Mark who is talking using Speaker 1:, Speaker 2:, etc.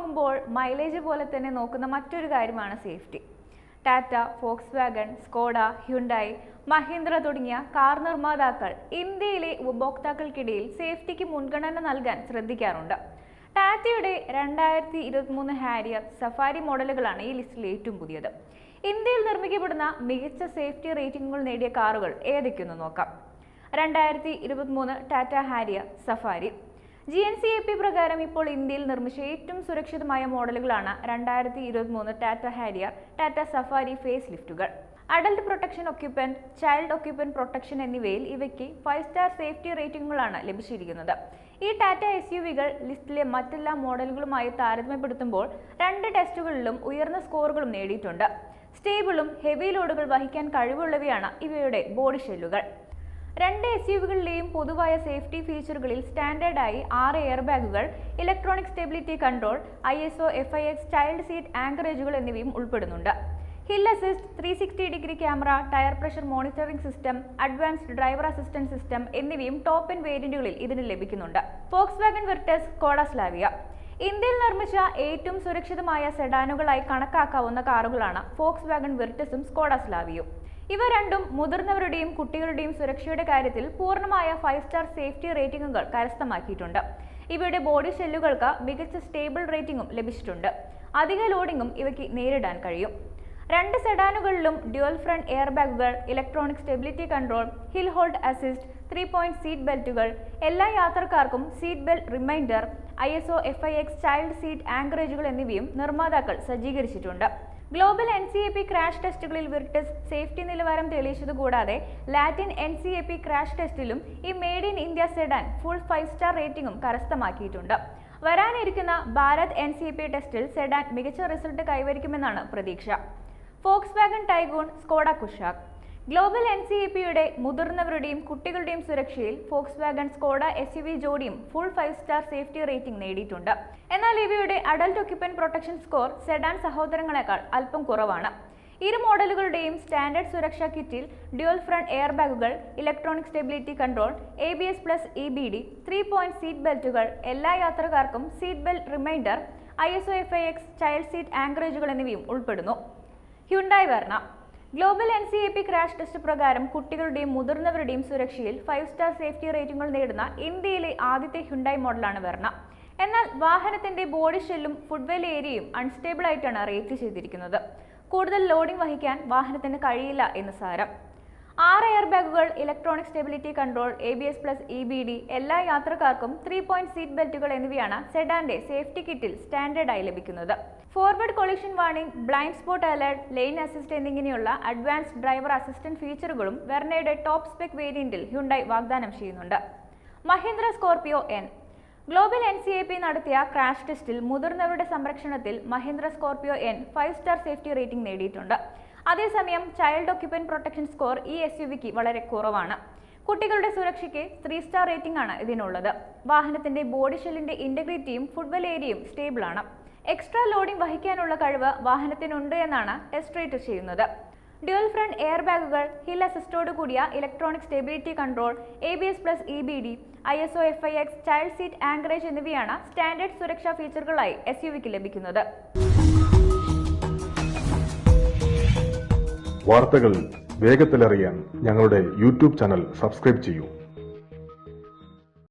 Speaker 1: വാങ്ങുമ്പോൾ മൈലേജ് പോലെ തന്നെ നോക്കുന്ന മറ്റൊരു കാര്യമാണ് safety. Tata, Volkswagen, Skoda, Hyundai, Mahindra തുടങ്ങിയ കാർ നിർമ്മാതാക്കൾ ഇന്ത്യയിലെ ഉപഭോക്താക്കൾക്കിടയിൽ സേഫ്റ്റിക്ക് മുൻഗണന നൽകാൻ ശ്രദ്ധിക്കാറുണ്ട്. ടാറ്റയുടെ 2023 ഹാരിയർ, സഫാരി മോഡലുകളാണ് ഈ ലിസ്റ്റിൽ ഏറ്റവും പുതിയത്. ഇന്ത്യയിൽ നിർമ്മിക്കപ്പെടുന്ന മികച്ച സേഫ്റ്റി റേറ്റിംഗുകൾ നേടിയ കാറുകൾ ഏതൊക്കെയെന്ന് നോക്കാം. 2023 ടാറ്റ ഹാരിയർ, സഫാരി. NCAP പ്രകാരം ഇപ്പോൾ ഇന്ത്യയിൽ നിർമ്മിച്ച ഏറ്റവും സുരക്ഷിതമായ മോഡലുകളാണ് 2023 Tata Harrier, Tata Safari face ലിഫ്റ്റുകൾ. Adult protection occupant, child occupant protection എന്നിവയിൽ ഇവയ്ക്ക് 5 സ്റ്റാർ സേഫ്റ്റി റേറ്റിംഗുകളാണ് ലഭിച്ചിരിക്കുന്നത്. ഈ ടാറ്റ SUVകൾ ലിസ്റ്റിലെ മറ്റെല്ലാ മോഡലുകളുമായി താരതമ്യപ്പെടുത്തുമ്പോൾ 2 ടെസ്റ്റുകളിലും ഉയർന്ന സ്കോറുകളും നേടിയിട്ടുണ്ട്. സ്റ്റേബിളും ഹെവി ലോഡുകൾ വഹിക്കാൻ കഴിവുള്ളവയാണ് ഇവയുടെ ബോഡി ഷെല്ലുകൾ. 2 SUVകളിലെയും പൊതുവായ സേഫ്റ്റി ഫീച്ചറുകളിൽ സ്റ്റാൻഡേർഡായി 6 എയർ ബാഗുകൾ, electronic stability control, ISO FIX child seat ആങ്കറേജുകൾ എന്നിവയും ഉൾപ്പെടുന്നുണ്ട്. Hill assist, 360 degree camera, tyre pressure monitoring system, advanced driver assistant system എന്നിവയും ടോപ്പ് എൻഡ് വേരിയന്റുകളിൽ ഇതിന് ലഭിക്കുന്നുണ്ട്. Volkswagen Virtus, Skoda Slavia. ഇന്ത്യയിൽ നിർമ്മിച്ച ഏറ്റവും സുരക്ഷിതമായ സെഡാനുകളായി കണക്കാക്കാവുന്ന കാറുകളാണ് ഫോക്സ്വാഗൺ വിർട്ടസും സ്കോഡ സ്ലാവിയും. ഇവ രണ്ടും മുതിർന്നവരുടെയും കുട്ടികളുടെയും സുരക്ഷയുടെ കാര്യത്തിൽ പൂർണ്ണമായ 5 സ്റ്റാർ സേഫ്റ്റി റേറ്റിംഗുകൾ കരസ്ഥമാക്കിയിട്ടുണ്ട്. ഇവയുടെ ബോഡി ഷെല്ലുകൾക്ക് മികച്ച സ്റ്റേബിൾ റേറ്റിംഗും ലഭിച്ചിട്ടുണ്ട്. അധിക ലോഡിംഗും ഇവയ്ക്ക് നേരിടാൻ കഴിയും. 2 സെഡാനുകളിലും ഡ്യുവൽ ഫ്രണ്ട് എയർ ബാഗുകൾ, electronic stability control, hill hold assist, 3-point seat ബെൽറ്റുകൾ, എല്ലാ യാത്രക്കാർക്കും seat belt reminder, ISO FIX child seat ആങ്കറേജുകൾ എന്നിവയും നിർമ്മാതാക്കൾ സജ്ജീകരിച്ചിട്ടുണ്ട്. ഗ്ലോബൽ NCAP ക്രാഷ് ടെസ്റ്റുകളിൽ വിർട്ടസ് സേഫ്റ്റി നിലവാരം തെളിയിച്ചതുകൂടാതെ ലാറ്റിൻ NCAP ക്രാഷ് ടെസ്റ്റിലും ഈ made in India sedan full 5 star റേറ്റിംഗും കരസ്ഥമാക്കിയിട്ടുണ്ട്. വരാനിരിക്കുന്ന ഭാരത് NCAP ടെസ്റ്റിൽ സെഡാൻ മികച്ച റിസൾട്ട് കൈവരിക്കുമെന്നാണ് പ്രതീക്ഷ. Volkswagen Taigun, Skoda Kushaq. Global NCAPയുടെ മുതിർന്നവരുടെയും കുട്ടികളുടെയും സുരക്ഷയിൽ ഫോക്സ്വാഗൺ, സ്കോഡ SUV ജോഡിയും ഫുൾ 5 സ്റ്റാർ സേഫ്റ്റി റേറ്റിംഗ് നേടിയിട്ടുണ്ട്. എന്നാൽ ഇവയുടെ adult occupant protection score sedan സഹോദരങ്ങളെക്കാൾ അല്പം കുറവാണ്. ഇരു മോഡലുകളുടെയും സ്റ്റാൻഡേർഡ് സുരക്ഷാ കിറ്റിൽ ഡ്യുവൽ ഫ്രണ്ട് എയർ ബാഗുകൾ, electronic stability control, ABS+ EBD, 3-point seat ബെൽറ്റുകൾ, എല്ലാ യാത്രക്കാർക്കും seat belt reminder, ISO FIX child seat ആങ്കറേജുകൾ എന്നിവയും ഉൾപ്പെടുന്നു. Hyundai Verna. Global NCAP crash test പ്രകാരം കുട്ടികളുടെയും മുതിർന്നവരുടെയും സുരക്ഷയിൽ 5 സ്റ്റാർ സേഫ്റ്റി റേറ്റിംഗുകൾ നേടുന്ന ഇന്ത്യയിലെ ആദ്യത്തെ ഹ്യുണ്ടായി മോഡലാണ് വെർണ. എന്നാൽ വാഹനത്തിന്റെ ബോഡി ഷെല്ലും ഫുട്വെൽ ഏരിയയും അൺസ്റ്റേബിൾ ആയിട്ടാണ് റേറ്റ് ചെയ്തിരിക്കുന്നത്. കൂടുതൽ ലോഡിംഗ് വഹിക്കാൻ വാഹനത്തിന് കഴിയില്ല എന്ന് സാരം. 6 എയർ ബാഗുകൾ, electronic stability control, ABS+ EBD, എല്ലാ യാത്രക്കാർക്കും 3-point സീറ്റ് ബെൽറ്റുകൾ എന്നിവയാണ് സെഡാന്റെ സേഫ്റ്റി കിറ്റിൽ സ്റ്റാൻഡേർഡായി ലഭിക്കുന്നത്. Forward collision warning, blind spot alert, lane assist എന്നിങ്ങനെയുള്ള അഡ്വാൻസ്ഡ് ഡ്രൈവർ അസിസ്റ്റന്റ് ഫീച്ചറുകളും വെർണയുടെ ടോപ്പ് സ്പെക് വേരിയന്റിൽ ഹ്യുണ്ടായി വാഗ്ദാനം ചെയ്യുന്നുണ്ട്. Mahindra Scorpio N. Global NCAP നടത്തിയ ക്രാഷ് ടെസ്റ്റിൽ മുതിർന്നവരുടെ സംരക്ഷണത്തിൽ Mahindra Scorpio N 5 star safety rating നേടിയിട്ടുണ്ട്. അതേസമയം ചൈൽഡ് ഒക്യുപ്പന്റ് പ്രൊട്ടക്ഷൻ സ്കോർ ഈ SUVക്ക് വളരെ കുറവാണ്. കുട്ടികളുടെ സുരക്ഷയ്ക്ക് 3 സ്റ്റാർ റേറ്റിംഗ് ആണ് ഇതിനുള്ളത്. വാഹനത്തിന്റെ ബോഡി ഷെല്ലിന്റെ ഇന്റഗ്രിറ്റിയും ഫുട്വെൽ ഏരിയയും സ്റ്റേബിൾ ആണ്. എക്സ്ട്രാ ലോഡിംഗ് വഹിക്കാനുള്ള കഴിവ് വാഹനത്തിനുണ്ട് എന്നാണ് ടെസ്റ്റ് റേറ്റ് ചെയ്യുന്നത്. ഡ്യുവൽ ഫ്രണ്ട് എയർ ബാഗുകൾ, ഹിൽ അസിസ്റ്റോട് കൂടിയ electronic stability control, ABS+ EBD, ISO FIX child seat anchorage എന്നിവയാണ് സ്റ്റാൻഡേർഡ് സുരക്ഷാ ഫീച്ചറുകളായി SUVക്ക് ലഭിക്കുന്നത്.
Speaker 2: വാർത്തകൾ വേഗത്തിലറിയാൻ ഞങ്ങളുടെ YouTube ചാനൽ സബ്സ്ക്രൈബ് ചെയ്യൂ.